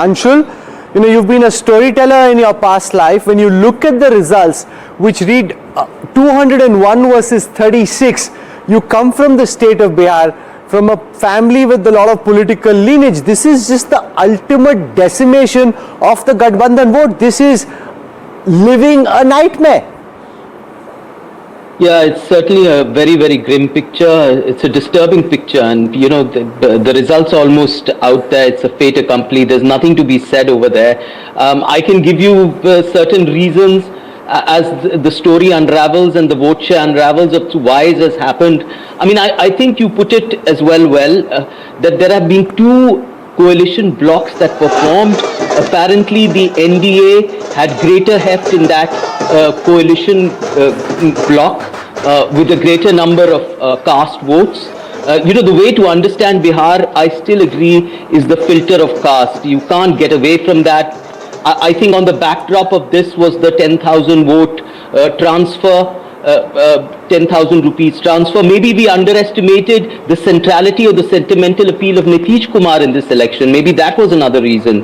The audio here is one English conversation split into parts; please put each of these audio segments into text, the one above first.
Anshul, you've been a storyteller in your past life. When you look at the results, which read 201 versus 36, you come from the state of Bihar, from a family with a lot of political lineage. This is just the ultimate decimation of the Gathbandhan vote. This is living a nightmare. Yeah, it's certainly a very, very grim picture. It's a disturbing picture, and the results are almost out there. It's a fait accompli. There's nothing to be said over there. I can give you certain reasons as the story unravels and the vote share unravels of why this has happened. I mean, I think you put it as well, that there have been two coalition blocks that were formed. Apparently, the NDA had greater heft in that coalition block with a greater number of caste votes. The way to understand Bihar, I still agree, is the filter of caste. You can't get away from that. I think on the backdrop of this was the 10,000 vote transfer, 10,000 rupees transfer. Maybe we underestimated the centrality or the sentimental appeal of Nitish Kumar in this election. Maybe that was another reason.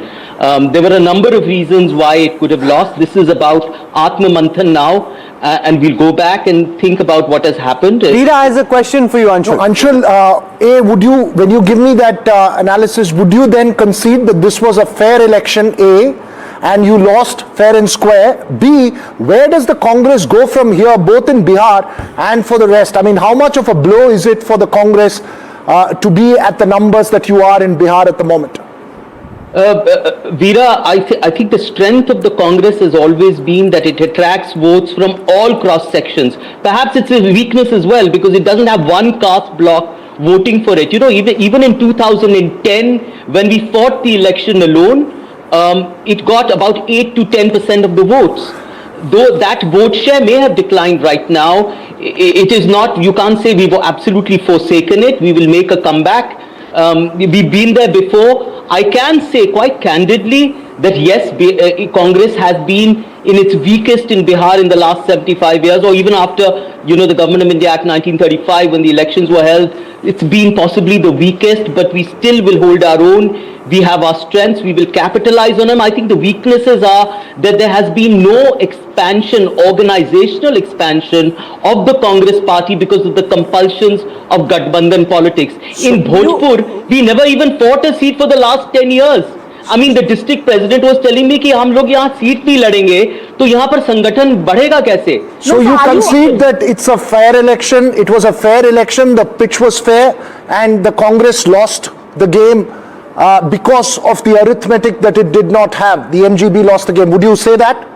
There were a number of reasons why it could have lost. This is about Atma Manthan now, and we'll go back and think about what has happened. Veera has a question for you, Anshul. No, Anshul, would you, when you give me that analysis, would you then concede that this was a fair election, A, and you lost fair and square? B, where does the Congress go from here, both in Bihar and for the rest? I mean, how much of a blow is it for the Congress to be at the numbers that you are in Bihar at the moment? Veera, I think the strength of the Congress has always been that it attracts votes from all cross sections. Perhaps it's a weakness as well because it doesn't have one caste block voting for it. Even in 2010, when we fought the election alone, it got about 8 to 10% of the votes. Though that vote share may have declined right now, it is not, you can't say we've absolutely forsaken it. We will make a comeback. We've been there before. I can say quite candidly that yes, Congress has been in its weakest in Bihar in the last 75 years, or even after, the Government of India Act 1935, when the elections were held, it's been possibly the weakest, but we still will hold our own. We have our strengths, we will capitalize on them. I think the weaknesses are that there has been no expansion, organizational expansion of the Congress party because of the compulsions of Gathbandhan politics. So in Bhojpur, we never even fought a seat for the last 10 years. I mean, the district president was telling me कि हम लोग यहाँ seat नहीं लड़ेंगे, तो यहाँ पर संगठन बढ़ेगा कैसे? So you concede that it's a fair election, it was a fair election, the pitch was fair, and the Congress lost the game because of the arithmetic that it did not have. The MGB lost the game. Would you say that?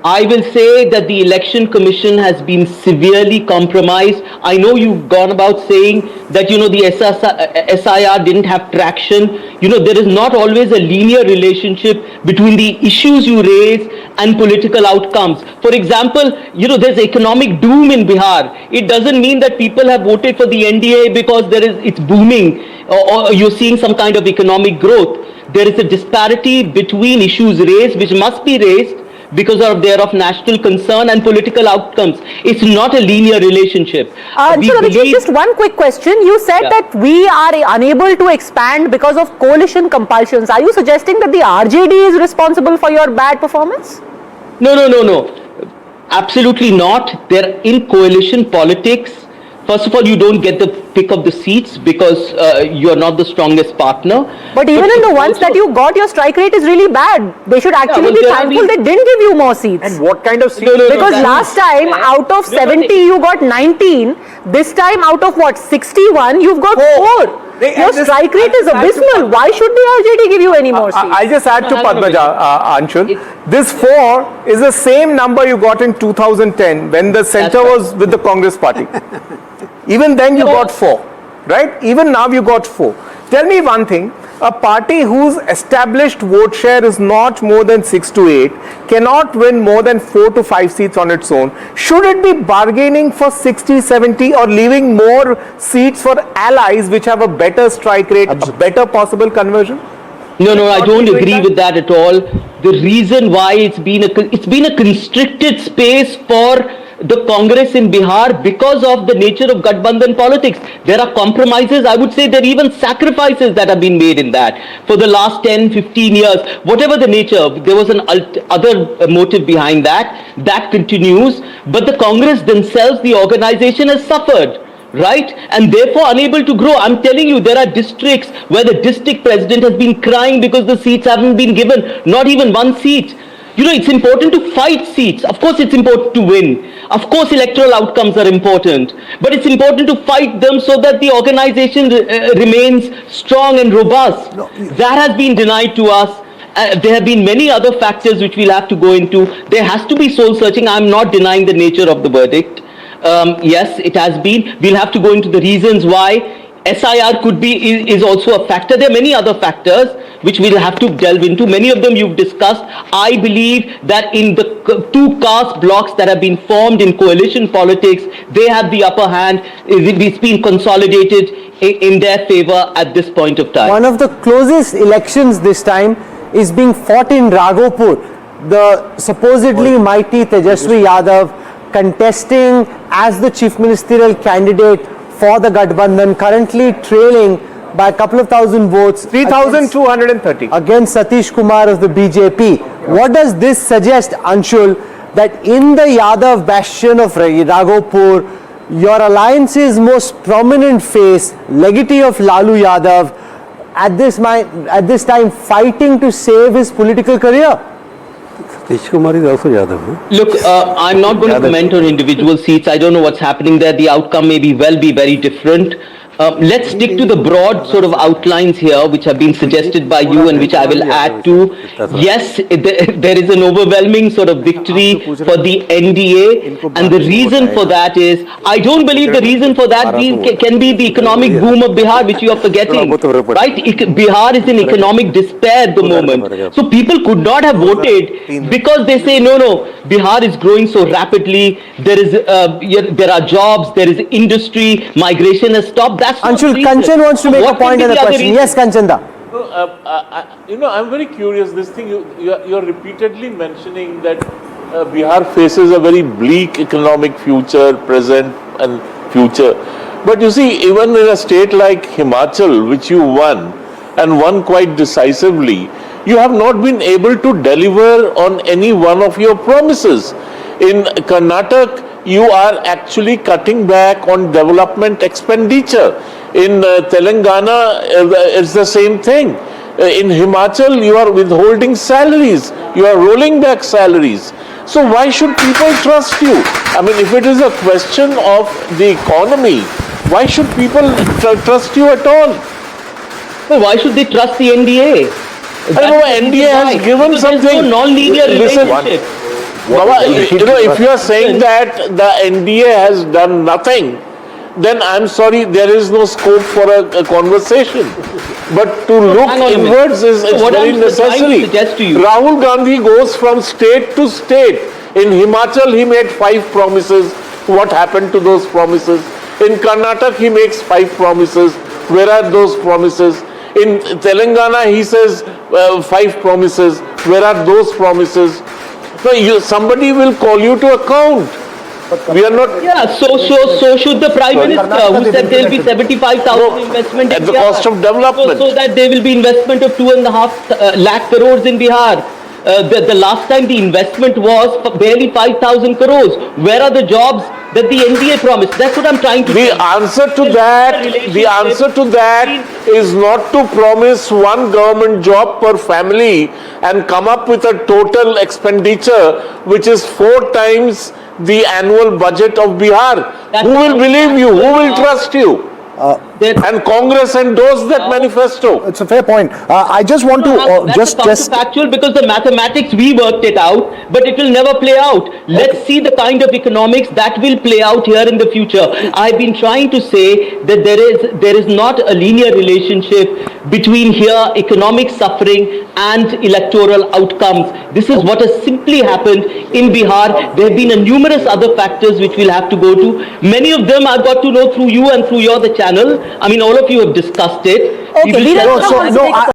I will say that the Election Commission has been severely compromised. I know you've gone about saying that, the SIR didn't have traction. There is not always a linear relationship between the issues you raise and political outcomes. For example, there's economic doom in Bihar. It doesn't mean that people have voted for the NDA because it's booming or you're seeing some kind of economic growth. There is a disparity between issues raised, which must be raised, because they're of national concern and political outcomes. It's not a linear relationship. Just one quick question. You said that we are unable to expand because of coalition compulsions. Are you suggesting that the RJD is responsible for your bad performance? No. Absolutely not. They're in coalition politics. First of all, you don't get the pick of the seats because you're not the strongest partner. But even in the ones that you got, your strike rate is really bad. They should actually be thankful they didn't give you more seats. And what kind of seats? Because last time, out of 70, you got 19. This time, out of 61, you've got 4. Your strike rate is abysmal. Why should the RJD give you any more seats? I just add to Padmaja, Anshul. This 4 is the same number you got in 2010 when the center was with the Congress party. Even then you got 4, right? Even now you got 4. Tell me one thing, a party whose established vote share is not more than 6 to 8 cannot win more than 4 to 5 seats on its own. Should it be bargaining for 60, 70 or leaving more seats for allies which have a better strike rate, a better possible conversion? No, I don't agree with that at all. The reason why it's been a constricted space for the Congress in Bihar because of the nature of Gathbandhan politics. There are compromises, I would say there are even sacrifices that have been made in that for the last 10, 15 years. Whatever the nature, there was an other motive behind that. That continues. But the Congress themselves, the organization has suffered. Right? And therefore unable to grow. I'm telling you, there are districts where the district president has been crying because the seats haven't been given, not even one seat. You know, it's important to fight seats. Of course, it's important to win. Of course, electoral outcomes are important. But it's important to fight them so that the organization remains strong and robust. No. That has been denied to us. There have been many other factors which we'll have to go into. There has to be soul searching. I'm not denying the nature of the verdict. Yes, it has been. We'll have to go into the reasons why. SIR could be, is also a factor. There are many other factors which we'll have to delve into. Many of them you've discussed. I believe that in the two caste blocks that have been formed in coalition politics, they have the upper hand. It's been consolidated in their favor at this point of time. One of the closest elections this time is being fought in Raghopur. The supposedly mighty Tejaswi Yadav contesting as the chief ministerial candidate for the Gathbandhan, currently trailing by a couple of thousand votes. 3,230. Against Satish Kumar of the BJP. What does this suggest, Anshul, that in the Yadav bastion of Raghopur, your alliance's most prominent face, legatee of Lalu Yadav, at this time fighting to save his political career? Kumar is also Yadav. Look, I'm not going to comment on individual seats. I don't know what's happening there. The outcome may be very different. Let's stick to the broad sort of outlines here which have been suggested by you and which I will add to. Yes, there is an overwhelming sort of victory for the NDA, and the reason for that is, I don't believe the reason for that can be the economic boom of Bihar, which you are forgetting. Right? Bihar is in economic despair at the moment. So people could not have voted because they say, no, Bihar is growing so rapidly, there are jobs, there is industry, migration has stopped. Anshul, Kanchan wants to make a point and a question. Yes, Kanchanda. I'm very curious. This thing you're repeatedly mentioning that Bihar faces a very bleak economic future, present and future. But you see, even in a state like Himachal, which you won and won quite decisively, you have not been able to deliver on any one of your promises. In Karnataka, you are actually cutting back on development expenditure. In Telangana, it's the same thing. In Himachal, you are withholding salaries. You are rolling back salaries. So why should people trust you? I mean, if it is a question of the economy, why should people trust you at all? Well, why should they trust the NDA? I know NDA has given something. There's no non-linear relationship. Baba, if you are saying that the NDA has done nothing, then I'm sorry, there is no scope for a conversation. But to look inwards is very necessary. Rahul Gandhi goes from state to state. In Himachal, he made 5 promises. What happened to those promises? In Karnataka, he makes 5 promises. Where are those promises? In Telangana, he says 5 promises. Where are those promises? So somebody will call you to account. We are not. Yeah, so should the Prime Minister, who said there will be 75,000 investment at the cost of development. So that there will be investment of 2.5 lakh crores in Bihar. The last time the investment was barely 5,000 crores. Where are the jobs that the NDA promised? That's what I'm trying to say. The answer to that is not to promise one government job per family and come up with a total expenditure which is 4 times the annual budget of Bihar. Who will believe you? Who will trust you? And Congress endorsed that manifesto. It's a fair point. I just want to just factual, because the mathematics, we worked it out, but it will never play out. Let's see the kind of economics that will play out here in the future. I've been trying to say that there is not a linear relationship between here economic suffering and electoral outcomes. This is what has simply happened in Bihar. There have been numerous other factors which we'll have to go to. Many of them I've got to know through you and through the channel. I mean, all of you have discussed it. Okay,